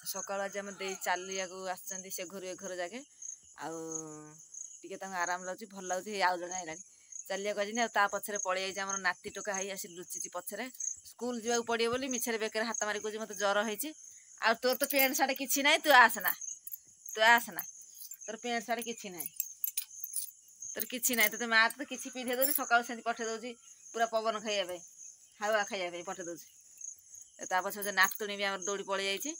सकाल आज आम दे चलिया आसछन्ती से घर ए घर जाके आगे आराम लगे भल लगे आउ जड़े है चलिया आज पछरे पलि जाइए आम नाती टोका है आसी लुचि पछरे स्कूल जावाक पड़े बोली मिछरे बेकर हाथ मारी कह मत ज्वर होती आ तोर तो पेंट सार्ट कि ना तू आसना तोर पेंट सार्ट कि ना तोर कि ना तो माँ तो किसी पिधे दौनी सका से पठे दौर पूरा पवन खाइबा हावा खाइबा पठे दौर पछे नातुणी भी आम दौड़ी पलि जाइए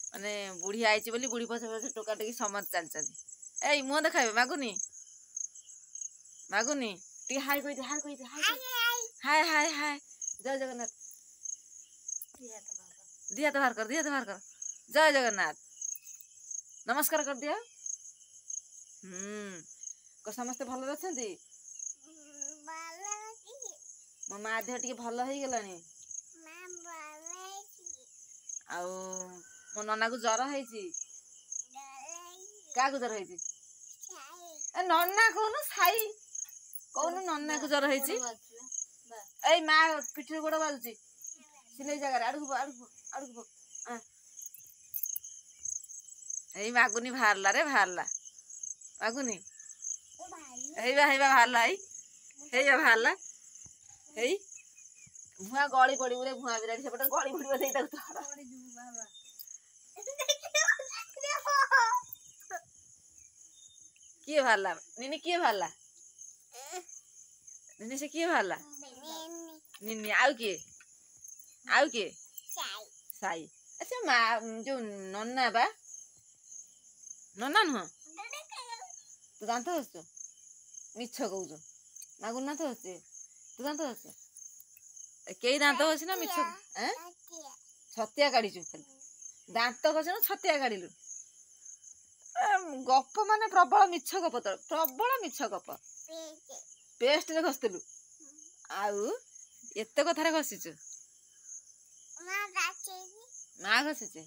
माने बुढ़ी आई बोली बुढ़ी पछे पछे टोका टेकी समस्त चलती ए मुह देखाइबे मागुनी मागुनी टी हाय कह हाय कह हाय हाय हाय जय जगन्नाथ दिया तो बाहर कर जय जगन्नाथ नमस्कार कर दिया को समस्ते भल अच्छे मो माँ देह टी भल हो गलानी आउ मो नना को ज्वर है क्या ज्वर है नना कहून साई कहून नना को ज्वर है माँ पिठी गोड़ बाजुची सिले जगह आड़क आड़क এই মাগুনি বাহারলা রে বাহারলা মাগুনি এইবা বাহারলা এইবা বাহারলা এই ভুয়া গଳି পড়িব রে ভুয়া বিরাট সেপটে গଳି পড়িব দেই তাକୁ কিয়ে বাহারলা নিনি কিয়ে বাহারলা নিনি সে কিয়ে বাহারলা নিনি আউ কিয়ে সাই আচ্ছা মা जो नन्ना बा नन्ना नुह तू दांत हसु मिछ कहू मागुन दांत हस तू दांत हस कई दांत हस ना मिछ छतिया काढ़ी दांत घस छतिया काढ़लु गप माने प्रबल मिछ गप तो प्रबल मिछ गप पेस्ट रे घसलु आउ एत कथार घसीचु माँ घसीचे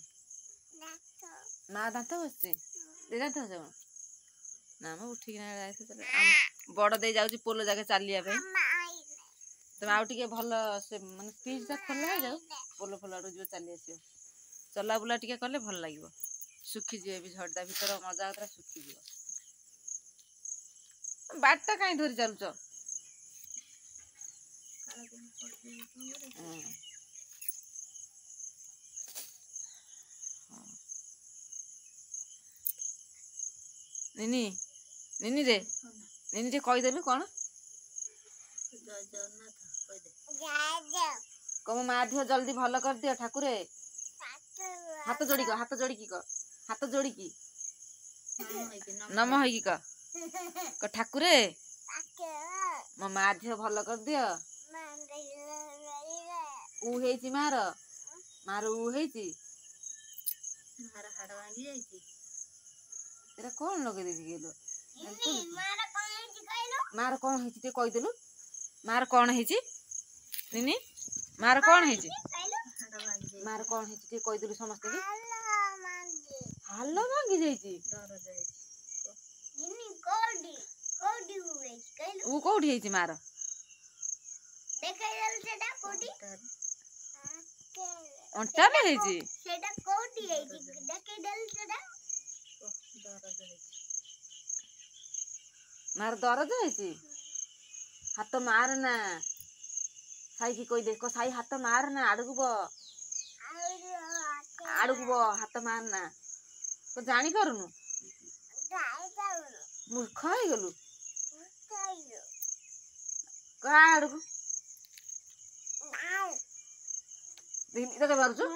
माँ दांत घसी दे दांत घस ना मैं उठिक बड़ दे जाऊँ पोल जाके चलिया तुम आउ टे भल से माने स्पीड खोल हो जाऊ पोल फोल आड़ जो चली आस चला बुला टे कले भल लगे सुखीजे भी झड़दा भर मजा होता सुखीज बाटा कहीं धरी चलुच निनी निनी रे कहीदेलु कौन कम माँ देह जल्दी भल कर दियो ठाकुरे हाथ जोड़ी की नम है कह ठाकुरे मो माँ देह भल कर दियो ऊ है मार ऊ है एरा कौन लगे दे गेलो मार कौन है कहीदेलु मार कौन है निनी मार कौन है मार कौन है कहीदेलु समस्त हाल भांगी जाइए ऊ कौटी है मार अंटा में है मार दरज है हाथ मार ना साई की कोई देखो साई हाथ मार ना आड़क हाथ मार ना तो जानी पारुनु मूर्ख हो गलु कहा आड़क तो मारुचु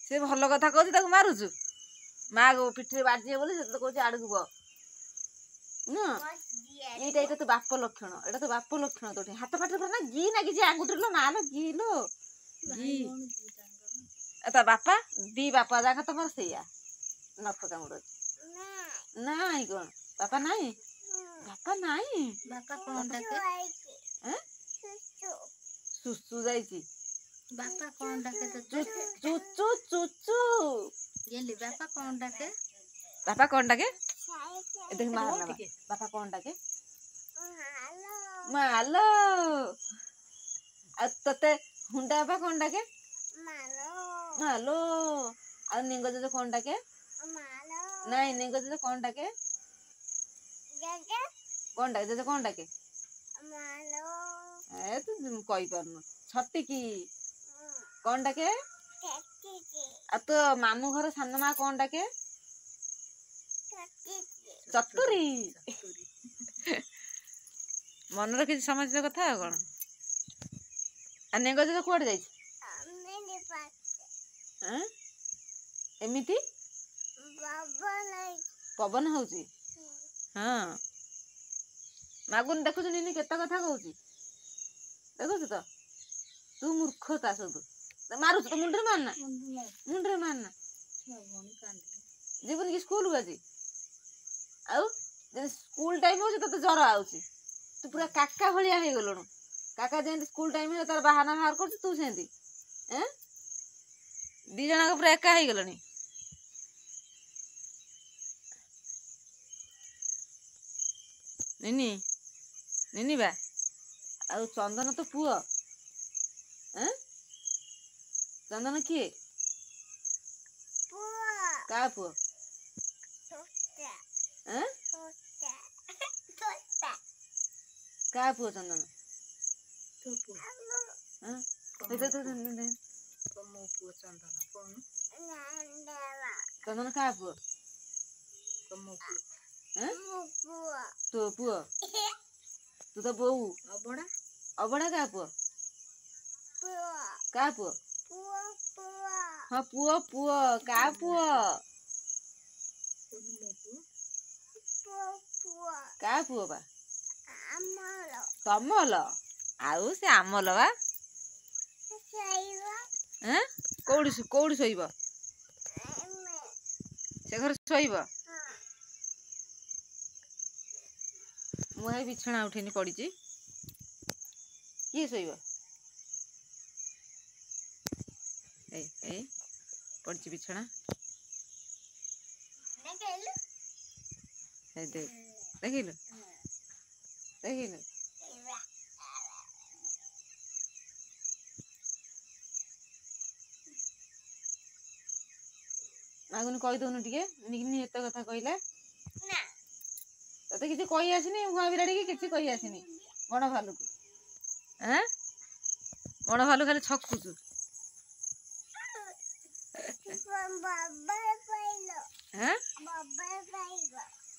से भल कथा कहू मारुचु माँ पिठी बाजी बोली से तो कह आड़क ये तो बाप लक्षण एटा तो बाप लक्षण तो हाथ पाठ ना घी ना कि आंगुठी लो ना लो घी लो घी ता बापा दी बापा जाक तुम से नख कामुड़ ना कौन बापा नाई बापा कौन सुसु जाइए बापा कौन डाके चुचु चुचु ये बापा कौन डाके देख मार बापा कौन डाके मालो तते हुंडा बापा कौन डाके मालो ଆଉ ନିଙ୍ଗ ଜେଜେ କଣ ଡାକେ? ନାଇଁ ନିଙ୍ଗ ଜେଜେ କଣ ଡାକେ? କଣ ଡାକେ ଜେଜେ କଣ ଡାକେ? ଏ ତୁ କହିପାରୁନୁ। ଛଟିକି କଣ ଡାକେ? ଆଉ ତୋ ମାମୁଁ ଘର ସାନ ମା କଣ ଡାକେ? ଚତୁରୀ। ମନେ ରଖିଛି ସମସ୍ତ କଥା। ଆଉ କଣ? ଆଉ ନିଙ୍ଗ ଜେଜେ କୁଆଡେ ଯାଇଛି? ଏମିତି ପବନ ହଉଛି। ହଁ ମାଗୁନି ଦେଖୁଛୁ ନିନି କେତେ କଥା କହୁଛି। ଦେଖୁଛୁ ତ ତୁ ମୂର୍ଖ ତା ସବୁ ମାରୁଛୁ ତ ମୁଣ୍ଡରେ ମାରନା ମୁଣ୍ଡରେ ମାରନା। ଯିବୁନି କି ସ୍କୁଲ ଆଜି? ଆଉ ଯଦି ସ୍କୁଲ ଟାଇମ ହଉଛି ତତେ ଜ୍ୱର ଆଉଛି। ତୁ ପୁରା କାକା ଭଳିଆ ହେଇଗଲୁଣୁ। କାକା ଯେମିତି ସ୍କୁଲ ଟାଇମ ହେଲେ ତାର ବାହାନା ବାହାର କରୁଛୁ ତୁ ସେମିତି ଦି ଜଣଙ୍କ ପୁରା ଏକା ହେଇଗଲଣି। ନିନି ନିନି ବା ଆଉ ଚନ୍ଦନ ତ ପୁଅ। ଚନ୍ଦନ କିଏ? କା ପୁଅ? କା ପୁଅ ଚନ୍ଦନ? ଚନ୍ଦନ କା ପୁଅ? ତୋ ପୁଅ? ତୁ ତ ବୋଉ। ଅବଢା କା ପୁଅ? କା ପୁଅ? ହଁ ପୁଅ ପୁଅ କା ପୁଅ? କା ପୁଅ ବା? ତମଲ। ଆଉ ସେ ଆମଲ ବା। କୋଉଠି କୋଉଠି ଶୋଇବ? ସେ ଘରେ ଶୋଇବ? ମୁଁ ଏଇ ବିଛଣା ଉଠେଇନି ପଡିଛି। କିଏ ଶୋଇବ? ଏଇ ପଡିଛି ବିଛଣା। ଦେଖିଲୁ ଦେଖିଲୁ। ମାଗୁନି କହିଦଉନୁ ଟିକେ ନିନି ଏତେ କଥା କହିଲା। ତତେ କିଛି କହି ଆସିନି ଭୁଆ ବିରାଡିକି କିଛି କହି ଆସିନି। ବଣ ଭାଲୁକୁ ବଣ ଭାଲୁ ଖାଲି ଛକୁଛୁ।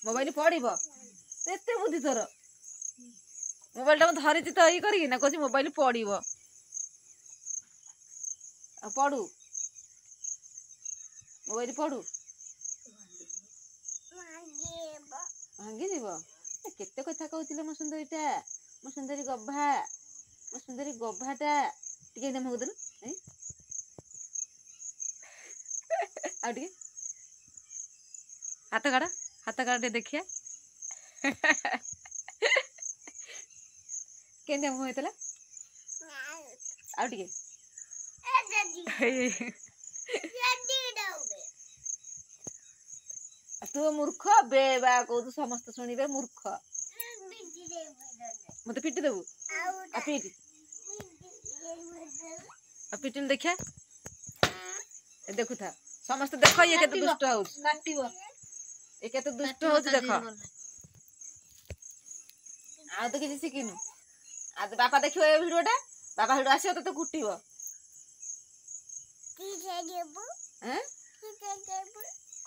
ମୋବାଇଲ ପଡିବ ଏତେ ବୁଦ୍ଧି ତୋର। ମୋବାଇଲ ଟା ମୁଁ ଧରିଛି ତ ଇଏ କରିକି ନା କହୁଛି ମୋବାଇଲ ପଡିବ। ଆଉ ପଡୁ ମୋବାଇଲ ପଡୁ ଭାଙ୍ଗିଯିବ। କେତେ କଥା କହୁଥିଲେ ମୋ ସୁନ୍ଦରୀଟା ମୋ ସୁନ୍ଦରୀ ଗଭା ମୋ ସୁନ୍ଦରୀ ଗଭାଟା ଟିକେ ମୁହ ଦେଲୁ ଆଉ ଟିକେ ହାତ କାଢ ଟିକେ ଦେଖିଆ। କେମିତିଆ ମୁହଁ ହେଇଥିଲା ଆଉ ଟିକେ ତୁ ମୂର୍ଖ ବେ ବା କହୁଛୁ ସମସ୍ତେ ଶୁଣିବେ ମୂର୍ଖ। ମତେ ପିଟି ଦେବୁ ଆଉ ପିଟି ଆଉ ପିଟିଲୁ ଦେଖିଆ। ଦେଖୁଥା ସମସ୍ତେ ଦେଖ ଇଏ କେତେ ଦୁଷ୍ଟ ହଉଛି। ଏ କେତେ ଦୁଷ୍ଟ ହଉଛି ଦେଖ। ଆଉ ତ କିଛି ଶିଖିନୁ। ଆଉ ବାପା ଦେଖିବ ଏ ଭିଡିଓ ଟା ବାପା ଭିଡିଓ ଆସିବ ତତେ କୁଟିବ।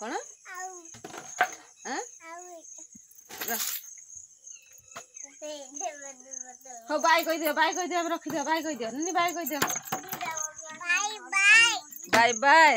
କଣ ହଉ ବାଇ କହିଦିଅ ଆମେ ରଖିଦିଅ ବାଇ କହିଦିଅ ନିନି ବାଇ କହିଦିଅ। ବାଇ ବାଇ।